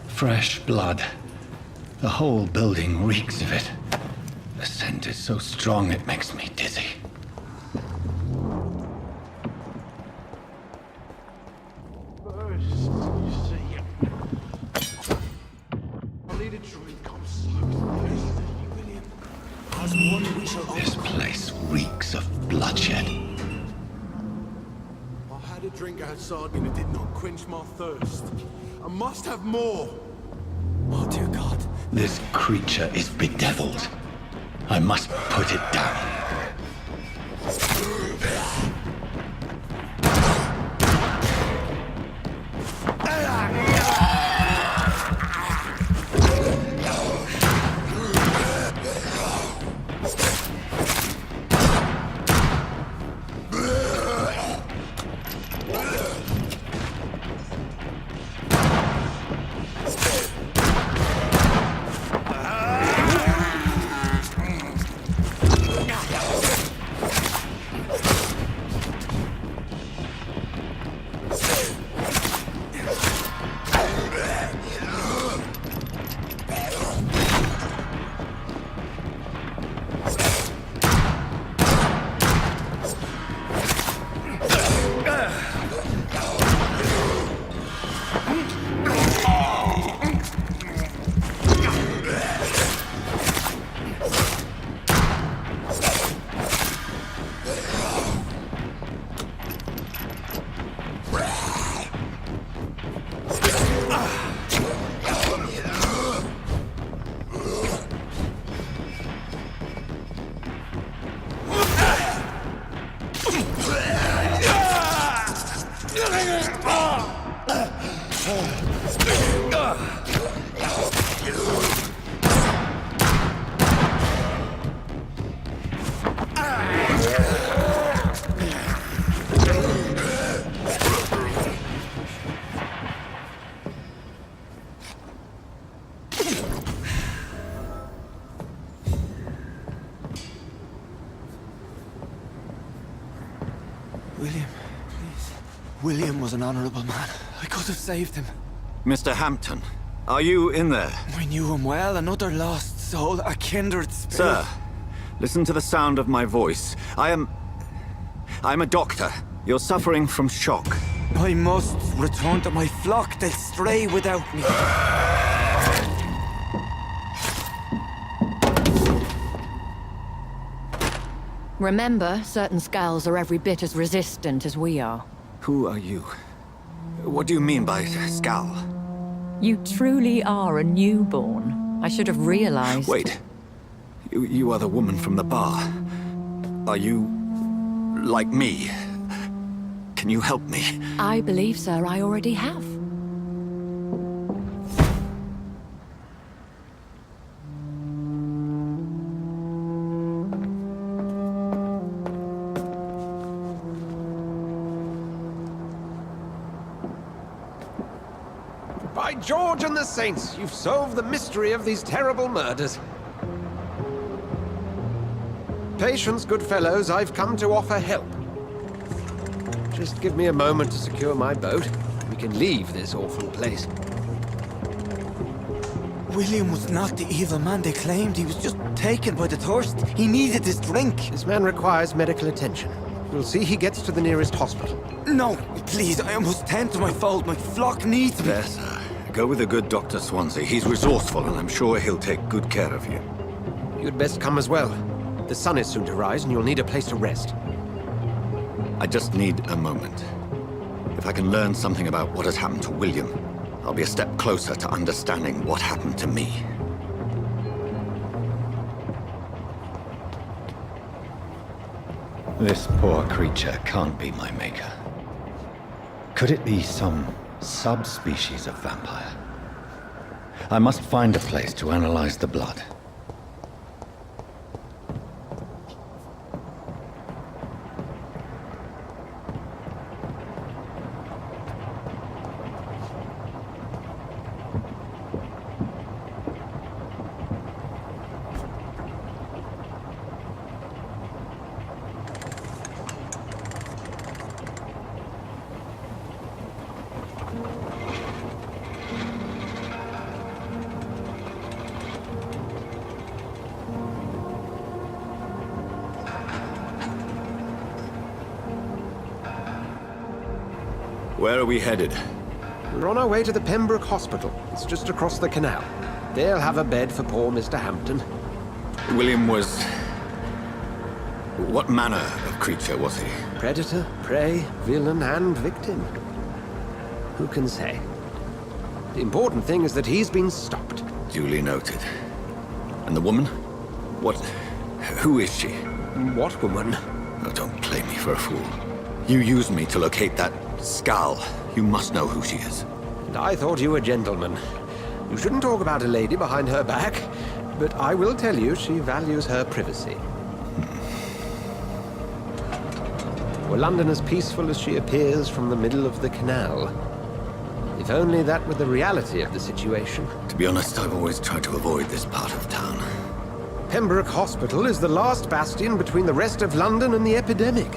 Fresh blood. The whole building reeks of it. The scent is so strong it makes me dizzy. This place reeks of bloodshed. I had a drink outside and it did not quench my thirst. I must have more. Oh dear God. This creature is bedeviled. I must put it down. William, please. William was an honorable man. I could have saved him. Mr. Hampton, are you in there? I knew him well, another lost soul, a kindred spirit. Sir, listen to the sound of my voice. I'm a doctor. You're suffering from shock. I must return to my flock. They'll stray without me. Remember, certain skulls are every bit as resistant as we are. Who are you? What do you mean by skull? You truly are a newborn. I should have realized. Wait. You are the woman from the bar. Are you like me? Can you help me? I believe, sir, I already have. By George and the Saints, you've solved the mystery of these terrible murders. Patience, good fellows, I've come to offer help. Just give me a moment to secure my boat. We can leave this awful place. William was not the evil man they claimed. He was just taken by the thirst. He needed his drink. This man requires medical attention. We'll see he gets to the nearest hospital. No, please, I almost tend to my fault. My flock needs me. Better. Go with the good Dr. Swansea. He's resourceful, and I'm sure he'll take good care of you. You'd best come as well. The sun is soon to rise, and you'll need a place to rest. I just need a moment. If I can learn something about what has happened to William, I'll be a step closer to understanding what happened to me. This poor creature can't be my maker. Could it be some subspecies of vampire? I must find a place to analyze the blood. Where are we headed? We're on our way to the Pembroke Hospital. It's just across the canal. They'll have a bed for poor Mr. Hampton. William was... What manner of creature was he? Predator, prey, villain, and victim. Who can say? The important thing is that he's been stopped. Duly noted. And the woman? What... Who is she? What woman? Oh, don't play me for a fool. You used me to locate that skull. You must know who she is. And I thought you a gentleman. You shouldn't talk about a lady behind her back, but I will tell you she values her privacy. Were London as peaceful as she appears from the middle of the canal? If only that were the reality of the situation. To be honest, I've always tried to avoid this part of town. Pembroke Hospital is the last bastion between the rest of London and the epidemic.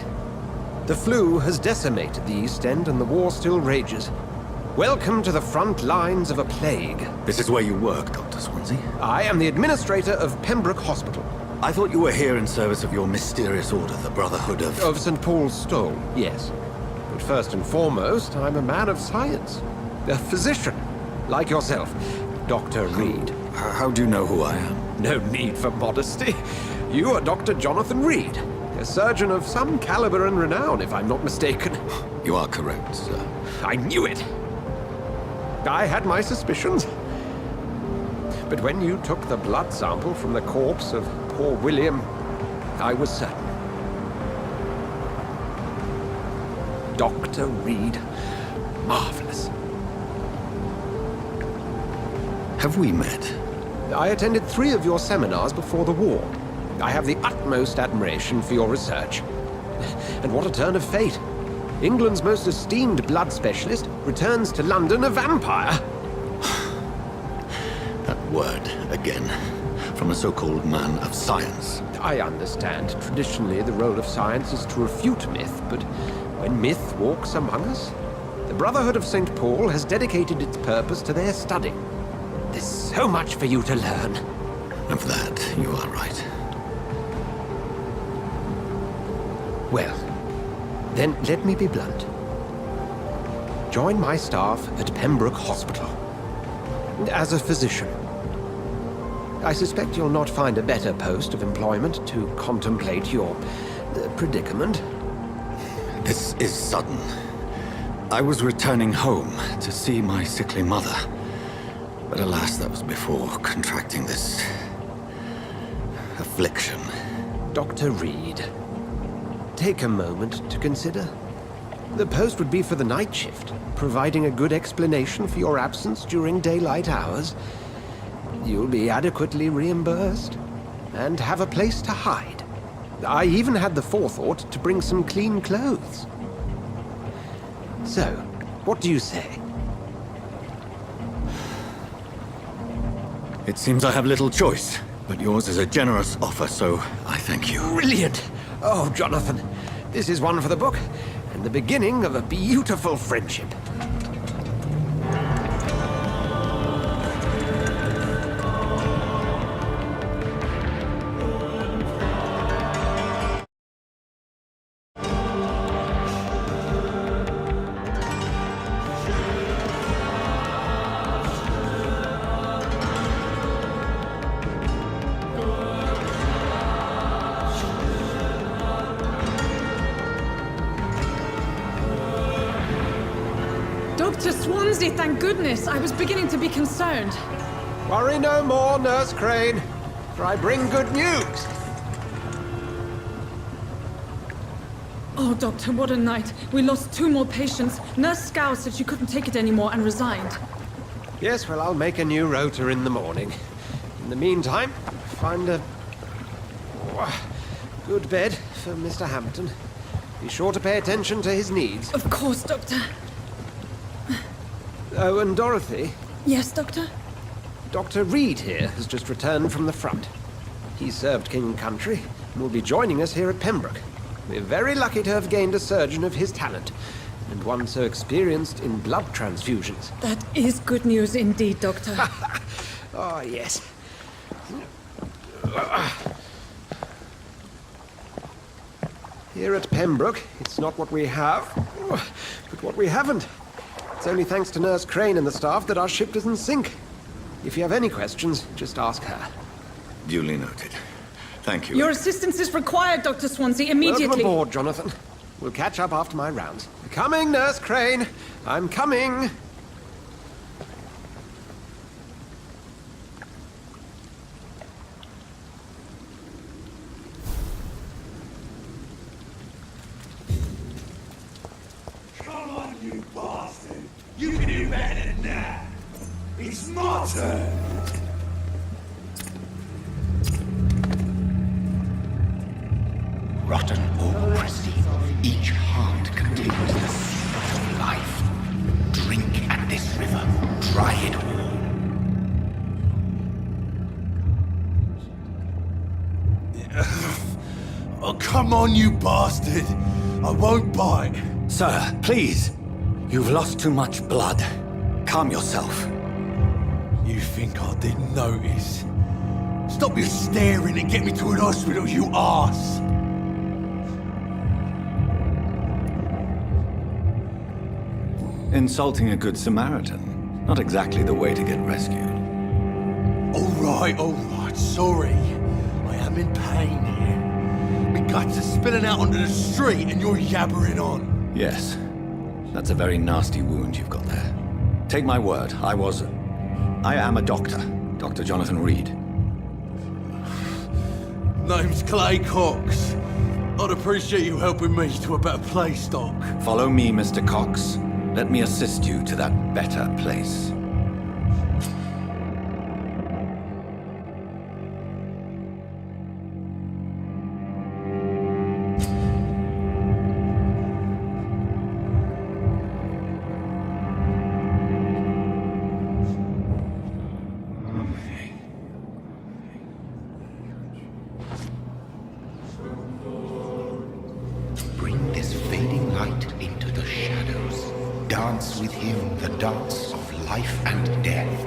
The flu has decimated the East End and the war still rages. Welcome to the front lines of a plague. This is where you work, Dr. Swansea? I am the administrator of Pembroke Hospital. I thought you were here in service of your mysterious order, the Brotherhood of... Of St. Paul's Stole, yes. But first and foremost, I'm a man of science. A physician, like yourself, Dr. Reed. How do you know who I am? No need for modesty. You are Dr. Jonathan Reed, a surgeon of some caliber and renown, if I'm not mistaken. You are correct, sir. I knew it! I had my suspicions. But when you took the blood sample from the corpse of poor William, I was certain. Dr. Reed. Marvelous. Have we met? I attended 3 of your seminars before the war. I have the utmost admiration for your research. And what a turn of fate. England's most esteemed blood specialist returns to London a vampire. That word, again. From a so-called man of science. I understand. Traditionally, the role of science is to refute myth, but when myth walks among us, the Brotherhood of St. Paul has dedicated its purpose to their study. There's so much for you to learn. Of that, you are right. Well, then let me be blunt. Join my staff at Pembroke Hospital. As a physician. I suspect you'll not find a better post of employment to contemplate your predicament. This is sudden. I was returning home to see my sickly mother. But alas, that was before contracting this... affliction. Dr. Reed, take a moment to consider. The post would be for the night shift, providing a good explanation for your absence during daylight hours. You'll be adequately reimbursed, and have a place to hide. I even had the forethought to bring some clean clothes. So, what do you say? It seems I have little choice, but yours is a generous offer, so I thank you. Brilliant! Oh, Jonathan, this is one for the book, and the beginning of a beautiful friendship. Dr. Swansea, thank goodness. I was beginning to be concerned. Worry no more, Nurse Crane, for I bring good news. Oh, Doctor, what a night. We lost 2 more patients. Nurse Scow said she couldn't take it anymore and resigned. Yes, well, I'll make a new rota in the morning. In the meantime, find a good bed for Mr. Hampton. Be sure to pay attention to his needs. Of course, Doctor. Oh, and Dorothy, Yes, Doctor? Dr. Reed here has just returned from the front. He served King and Country and will be joining us here at Pembroke. We're very lucky to have gained a surgeon of his talent, and one so experienced in blood transfusions. That is good news indeed, Doctor. Oh, yes. Here at Pembroke, it's not what we have, but what we haven't. It's only thanks to Nurse Crane and the staff that our ship doesn't sink. If you have any questions, just ask her. Duly noted. Thank you. Your assistance is required, Dr. Swansea, immediately. Welcome aboard, Jonathan. We'll catch up after my rounds. Coming, Nurse Crane. I'm coming. Come on, you bastard! You can do better than that! It's my turn! Rotten or pristine, each heart contains the secret of life. Drink at this river, try it all. Oh, come on, you bastard! I won't bite! Sir, please. You've lost too much blood. Calm yourself. You think I didn't notice? Stop your staring and get me to an hospital, you arse! Insulting a good Samaritan. Not exactly the way to get rescued. All right, sorry. I am in pain here. My guts are spilling out onto the street and you're yabbering on. Yes. That's a very nasty wound you've got there. Take my word, I am a doctor. Dr. Jonathan Reed. Name's Clay Cox. I'd appreciate you helping me to a better place, Doc. Follow me, Mr. Cox. Let me assist you to that better place. Bring this fading light into the shadows. Dance with him the dance of life and death.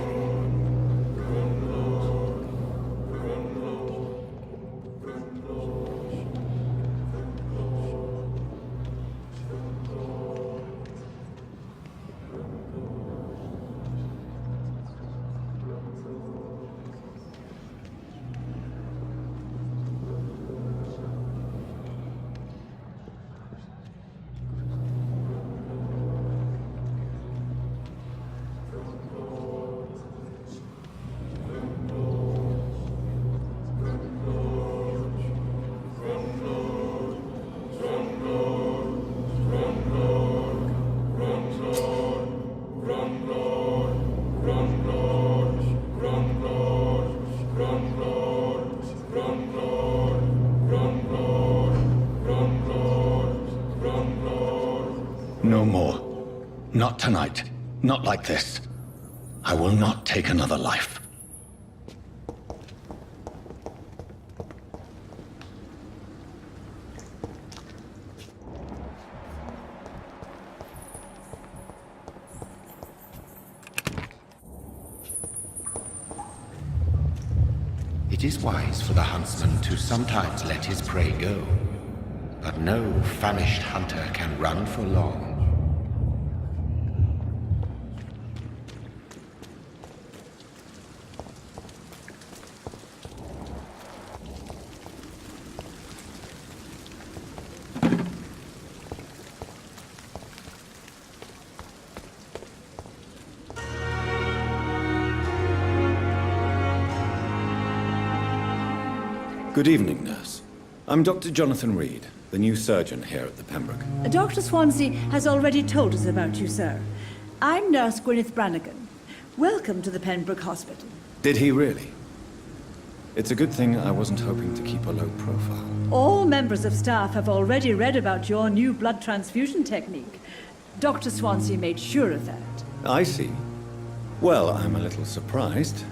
No more. Not tonight. Not like this. I will not take another life. It is wise for the huntsman to sometimes let his prey go, but no famished hunter can run for long. Good evening, nurse. I'm Dr. Jonathan Reed, the new surgeon here at the Pembroke. Dr. Swansea has already told us about you, sir. I'm Nurse Gwyneth Brannigan. Welcome to the Pembroke Hospital. Did he really? It's a good thing I wasn't hoping to keep a low profile. All members of staff have already read about your new blood transfusion technique. Dr. Swansea made sure of that. I see. Well, I'm a little surprised,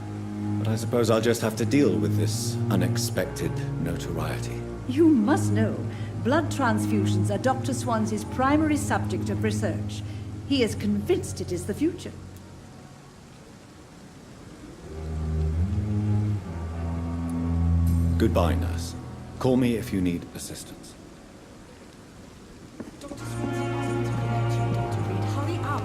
but I suppose I'll just have to deal with this unexpected notoriety. You must know, blood transfusions are Dr. Swansea's primary subject of research. He is convinced it is the future. Goodbye, nurse. Call me if you need assistance. Dr. Swansea hasn't to connect you, Dr. Reed. Hurry up.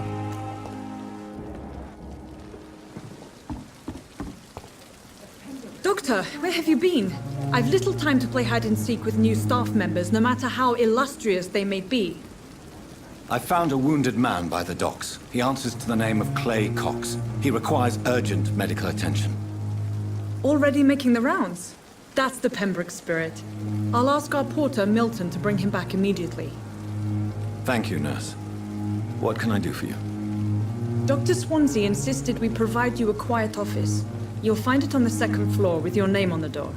Doctor, where have you been? I've little time to play hide and seek with new staff members, no matter how illustrious they may be. I found a wounded man by the docks. He answers to the name of Clay Cox. He requires urgent medical attention. Already making the rounds? That's the Pembroke spirit. I'll ask our porter, Milton, to bring him back immediately. Thank you, nurse. What can I do for you? Dr. Swansea insisted we provide you a quiet office. You'll find it on the second floor with your name on the door.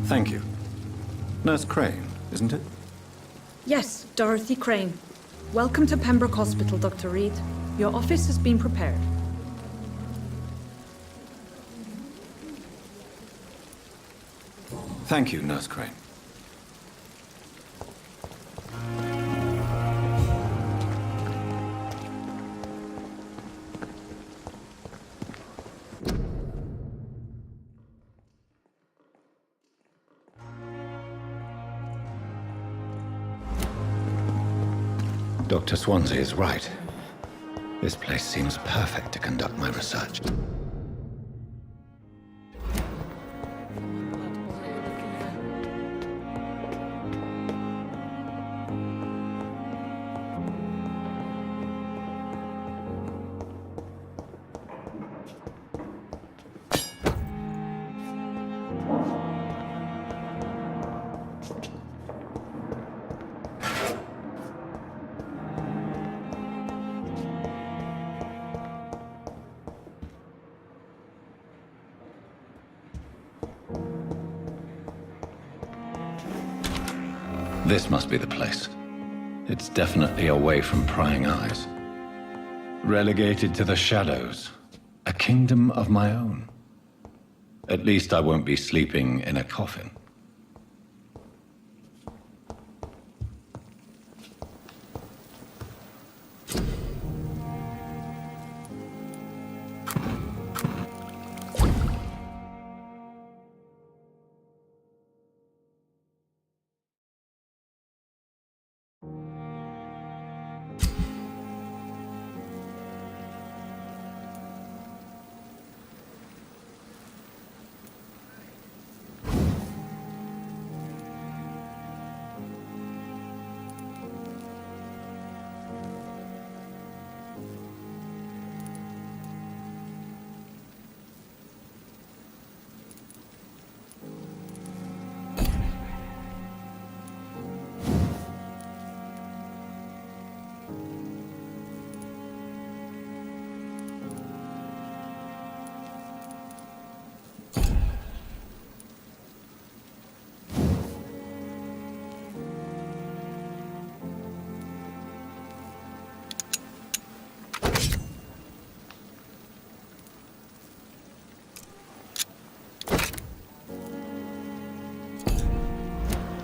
Thank you. Nurse Crane, isn't it? Yes, Dorothy Crane. Welcome to Pembroke Hospital, Dr. Reed. Your office has been prepared. Thank you, Nurse Crane. Dr. Swansea is right. This place seems perfect to conduct my research. This must be the place. It's definitely away from prying eyes. Relegated to the shadows. A kingdom of my own. At least I won't be sleeping in a coffin.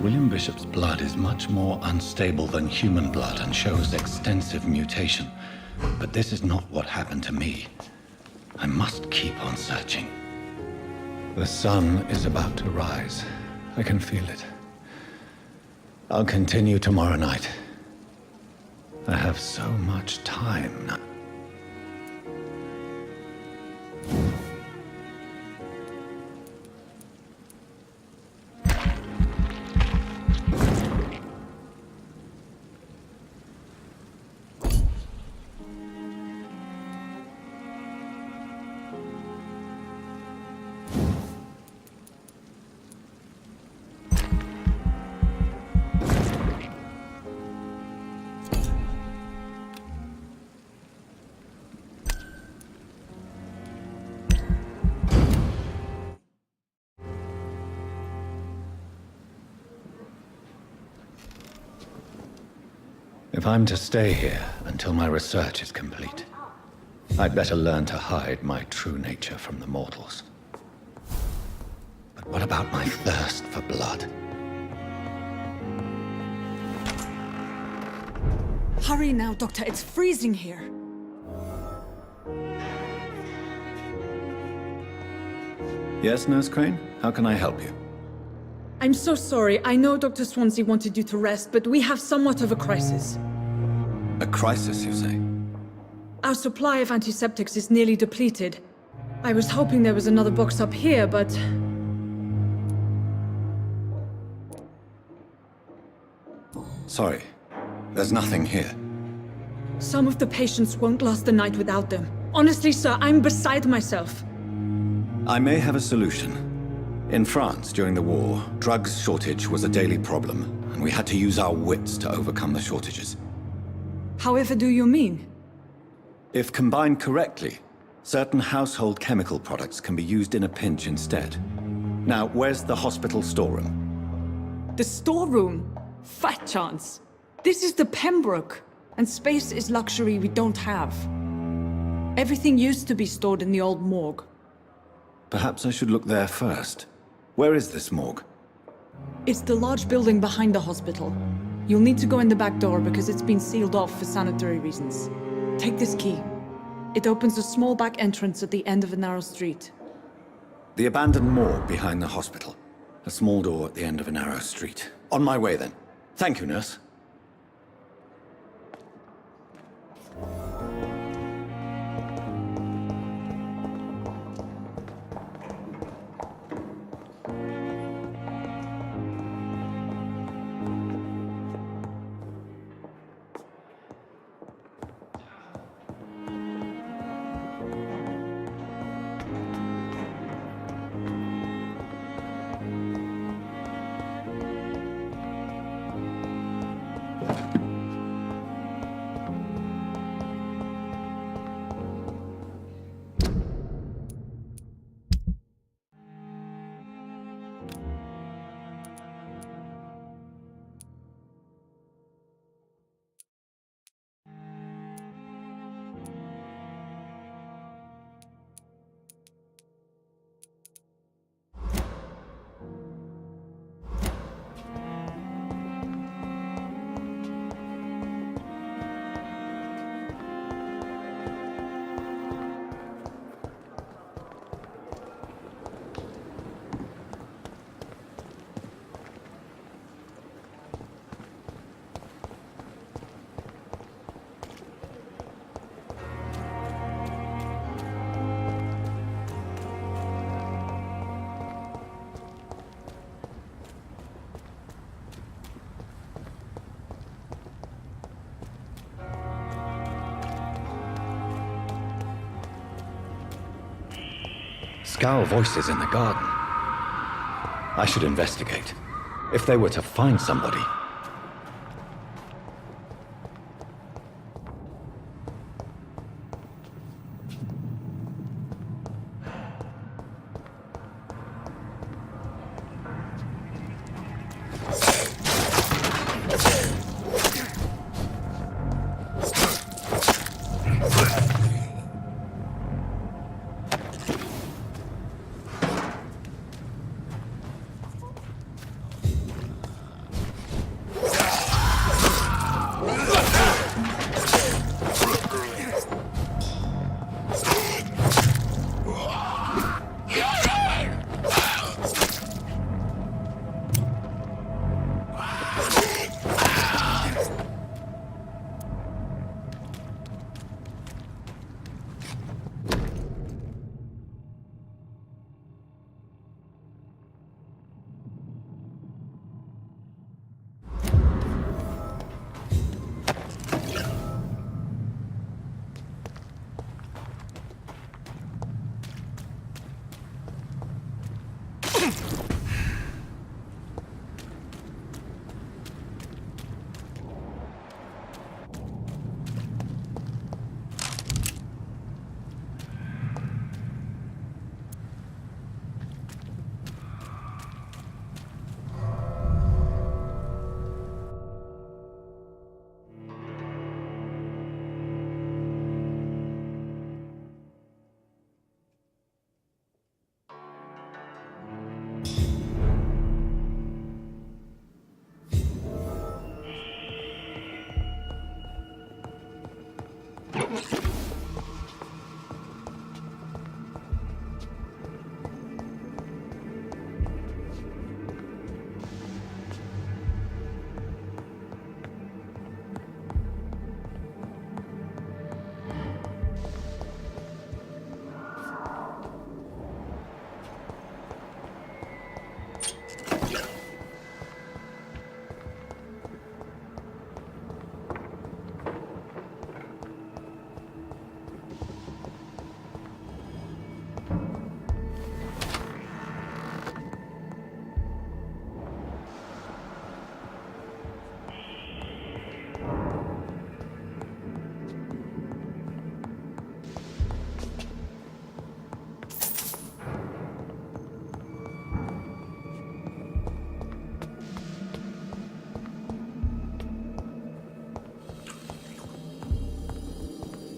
William Bishop's blood is much more unstable than human blood and shows extensive mutation. But this is not what happened to me. I must keep on searching. The sun is about to rise. I can feel it. I'll continue tomorrow night. I have so much time now. I'm to stay here until my research is complete, I'd better learn to hide my true nature from the mortals. But what about my thirst for blood? Hurry now, Doctor. It's freezing here. Yes, Nurse Crane? How can I help you? I'm so sorry. I know Dr. Swansea wanted you to rest, but we have somewhat of a crisis. A crisis, you say? Our supply of antiseptics is nearly depleted. I was hoping there was another box up here, but... Sorry. There's nothing here. Some of the patients won't last the night without them. Honestly, sir, I'm beside myself. I may have a solution. In France, during the war, drugs shortage was a daily problem, and we had to use our wits to overcome the shortages. However do you mean? If combined correctly, certain household chemical products can be used in a pinch instead. Now, where's the hospital storeroom? The storeroom? Fat chance. This is the Pembroke, and space is luxury we don't have. Everything used to be stored in the old morgue. Perhaps I should look there first. Where is this morgue? It's the large building behind the hospital. You'll need to go in the back door because it's been sealed off for sanitary reasons. Take this key. It opens a small back entrance at the end of a narrow street. The abandoned morgue behind the hospital. A small door at the end of a narrow street. On my way then. Thank you, nurse. Scowl voices in the garden. I should investigate. If they were to find somebody.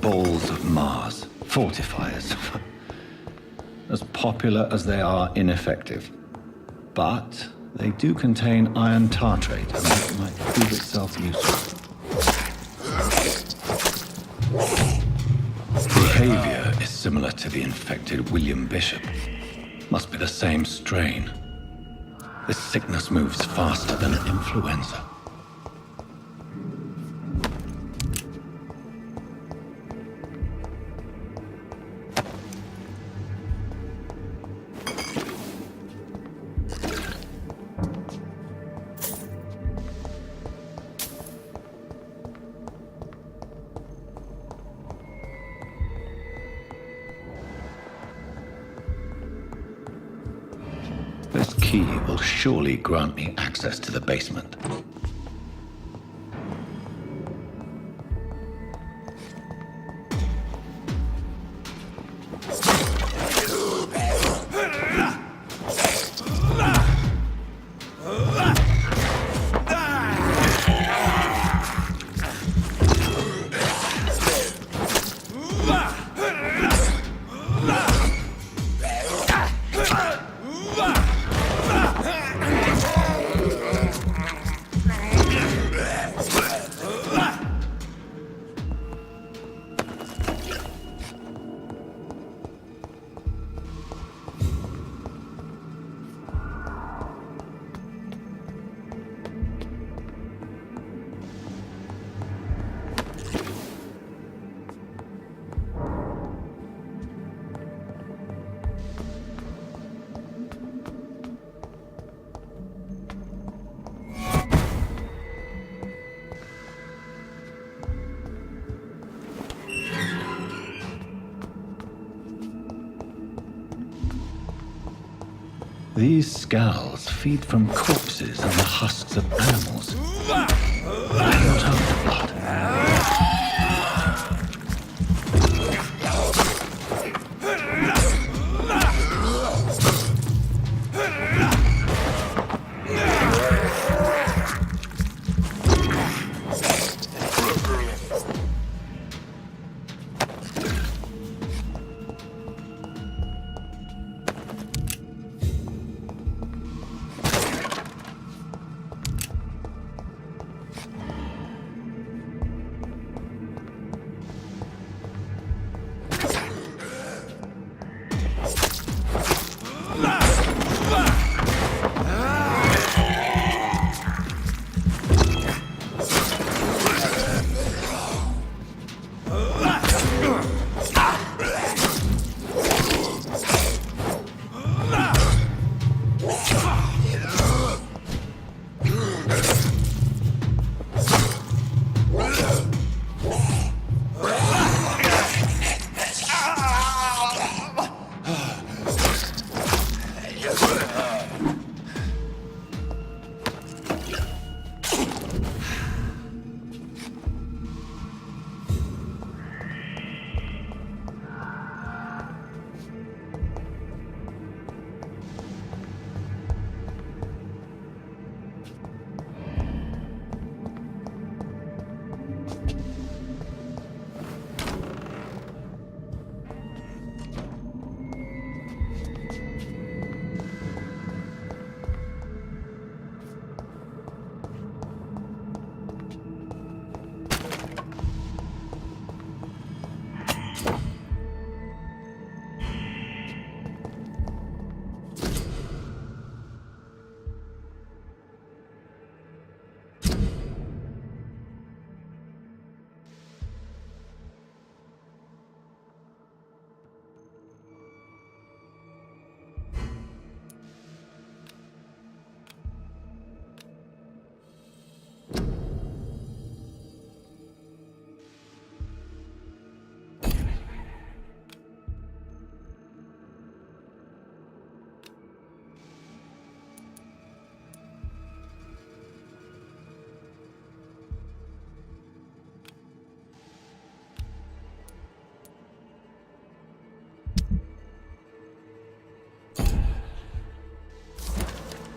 Balls of Mars, fortifiers. As popular as they are ineffective. But they do contain iron tartrate, and that might prove itself useful. Behavior is similar to the infected William Bishop. Must be the same strain. This sickness moves faster than influenza. This key will surely grant me access to the basement. These scowls feed from corpses and the husks of animals. I'm not after blood.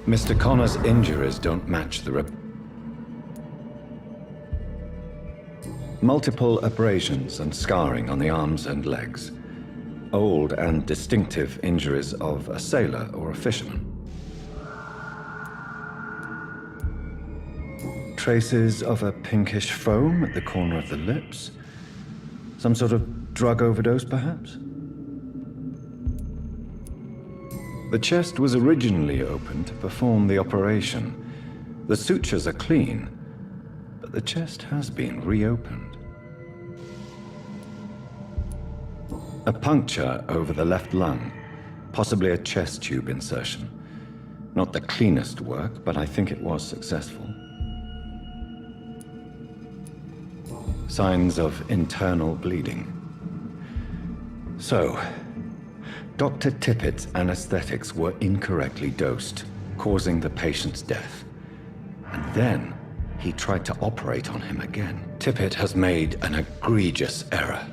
Mr. Connor's injuries don't match the multiple abrasions and scarring on the arms and legs. Old and distinctive injuries of a sailor or a fisherman. Traces of a pinkish foam at the corner of the lips. Some sort of drug overdose, perhaps? The chest was originally opened to perform the operation. The sutures are clean, but the chest has been reopened. A puncture over the left lung, possibly a chest tube insertion. Not the cleanest work, but I think it was successful. Signs of internal bleeding. So, Dr. Tippett's anesthetics were incorrectly dosed, causing the patient's death. And then, he tried to operate on him again. Tippett has made an egregious error.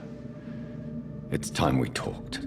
It's time we talked.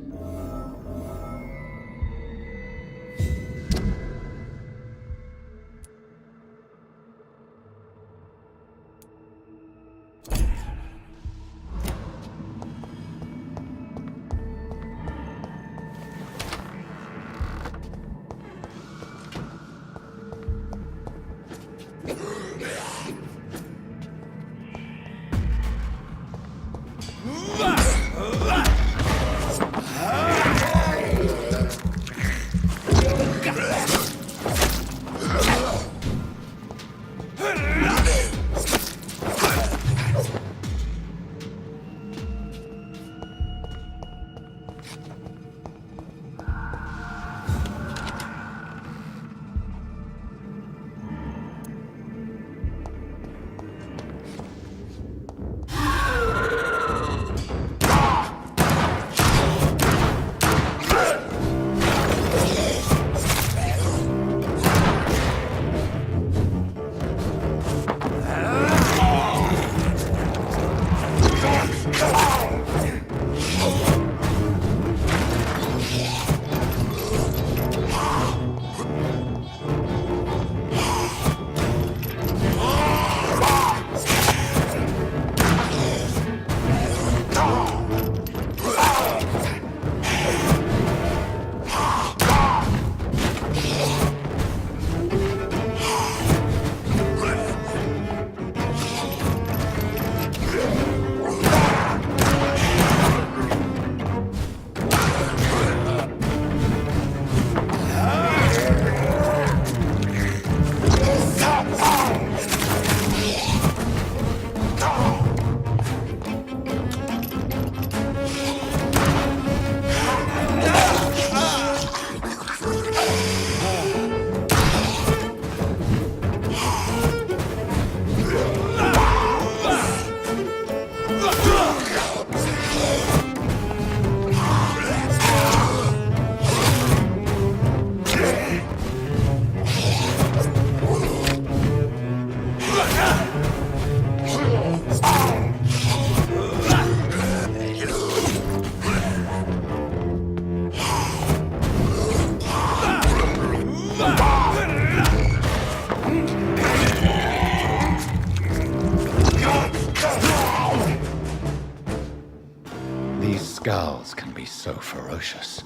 Scowls can be so ferocious.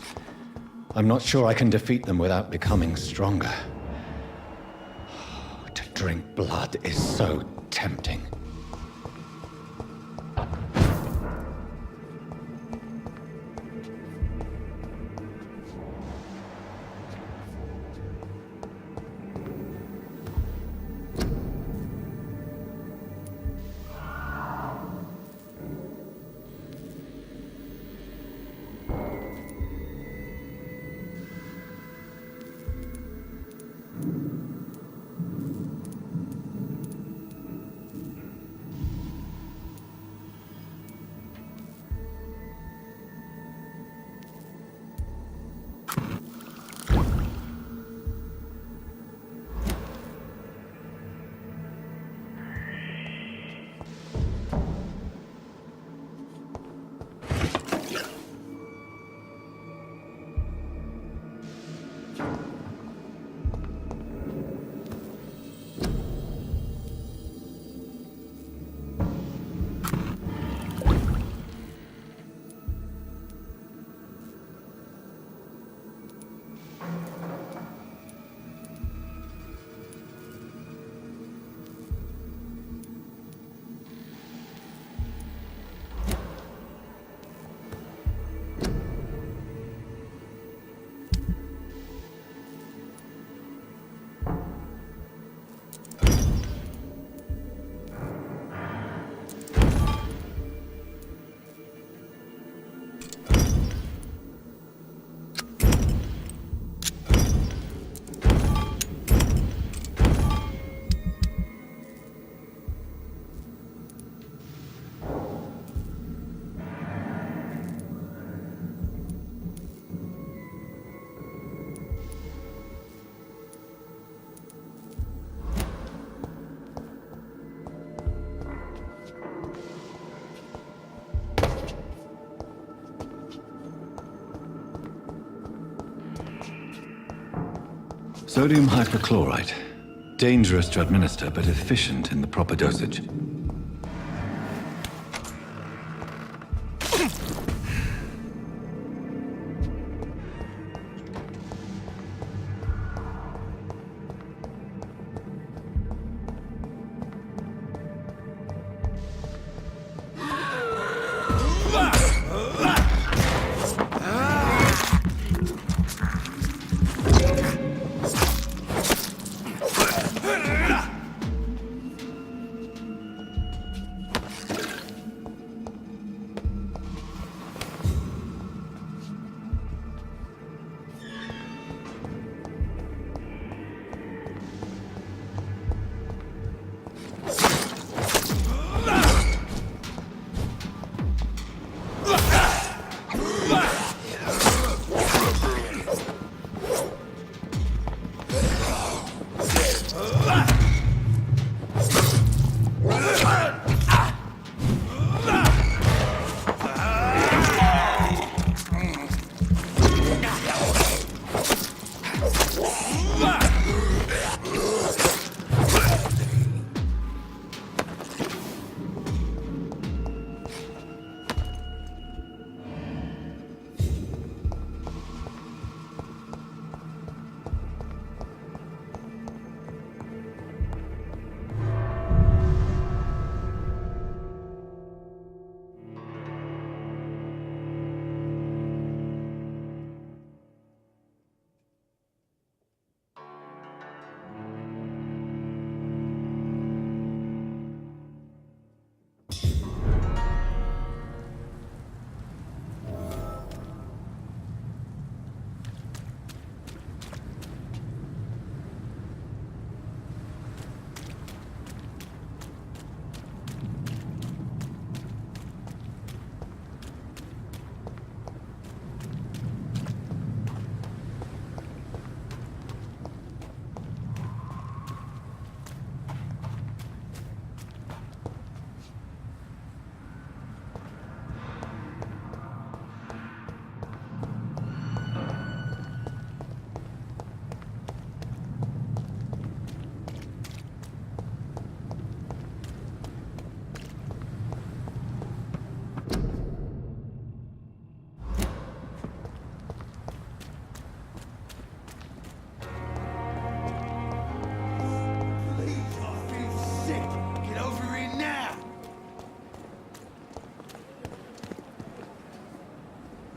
I'm not sure I can defeat them without becoming stronger. To drink blood is so tempting. Sodium hypochlorite. Dangerous to administer, but efficient in the proper dosage.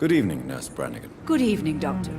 Good evening, Nurse Brannigan. Good evening, Doctor.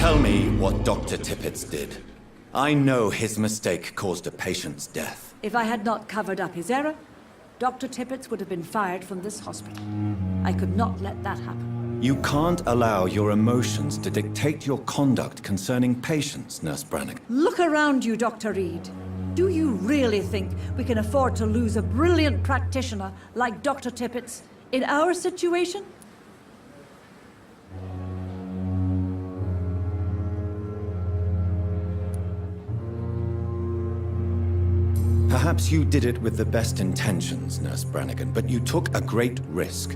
Tell me what Dr. Tippett did. I know his mistake caused a patient's death. If I had not covered up his error, Dr. Tippett would have been fired from this hospital. I could not let that happen. You can't allow your emotions to dictate your conduct concerning patients, Nurse Brannigan. Look around you, Dr. Reed. Do you really think we can afford to lose a brilliant practitioner like Dr. Tippett's in our situation? Perhaps you did it with the best intentions, Nurse Brannigan, but you took a great risk.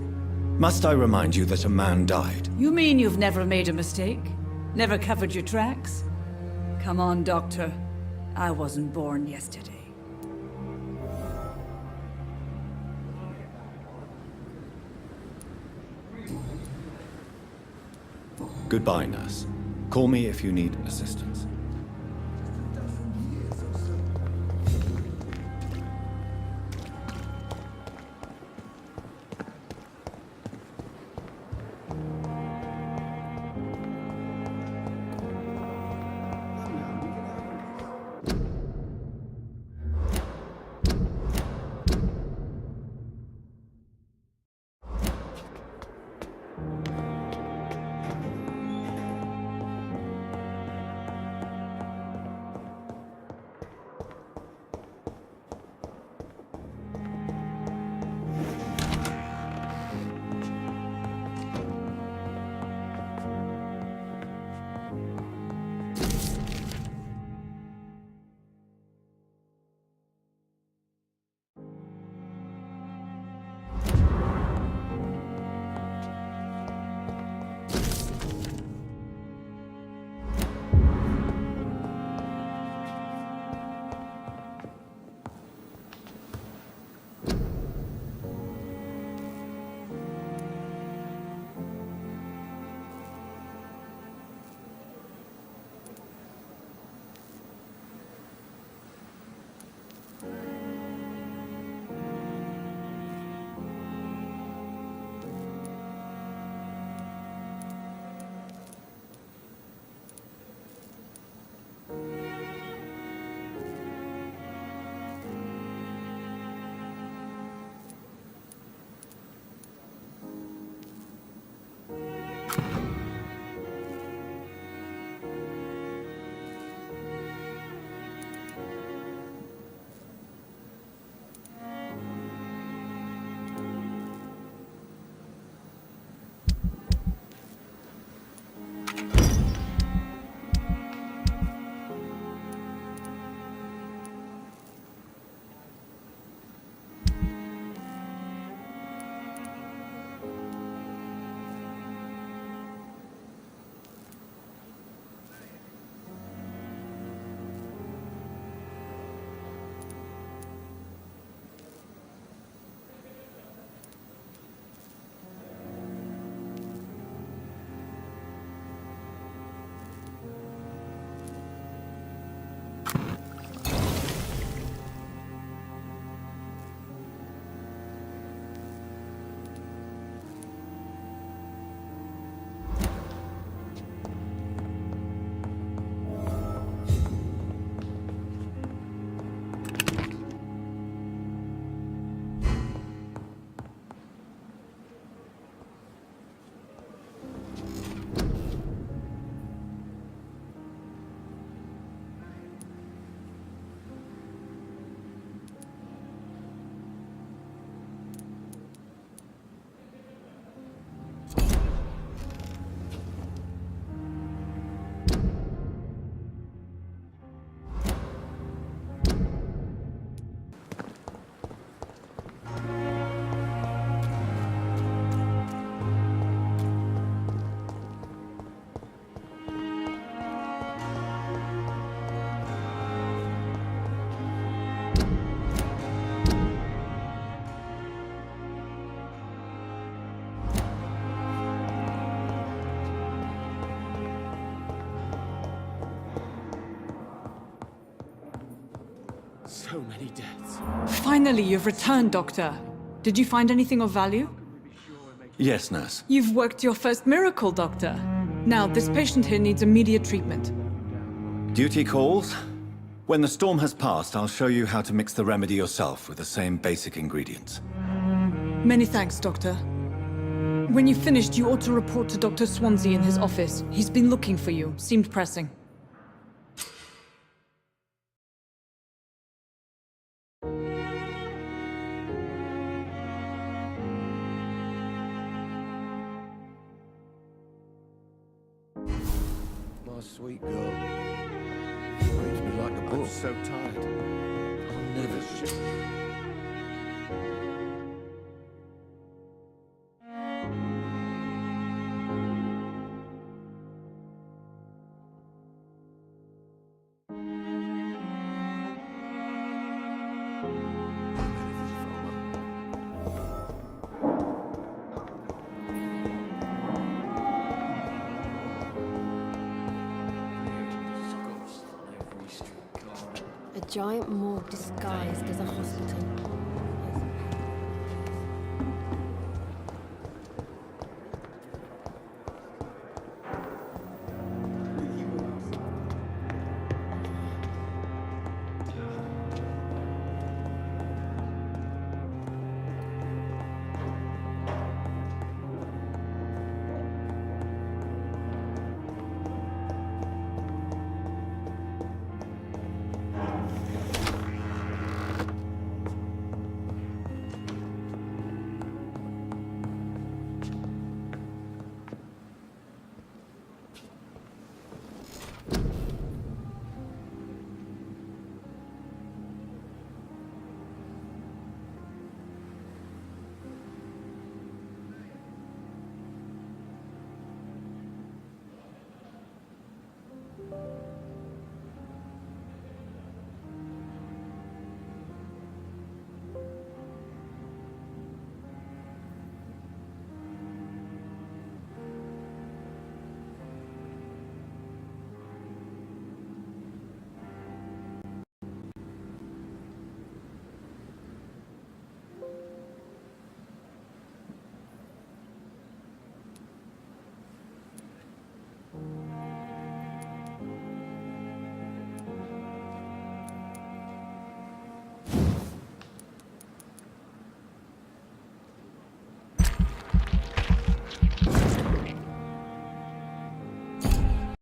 Must I remind you that a man died? You mean you've never made a mistake? Never covered your tracks? Come on, Doctor. I wasn't born yesterday. Goodbye, Nurse. Call me if you need assistance. So many deaths. Finally, you've returned, Doctor. Did you find anything of value? Yes, nurse. You've worked your first miracle, Doctor. Now, this patient here needs immediate treatment. Duty calls. When the storm has passed, I'll show you how to mix the remedy yourself with the same basic ingredients. Many thanks, Doctor. When you've finished, you ought to report to Dr. Swansea in his office. He's been looking for you. Seemed pressing. My sweet girl. She reads me like a book. I'm so tired. I'll never A giant morgue disguised as a hospital.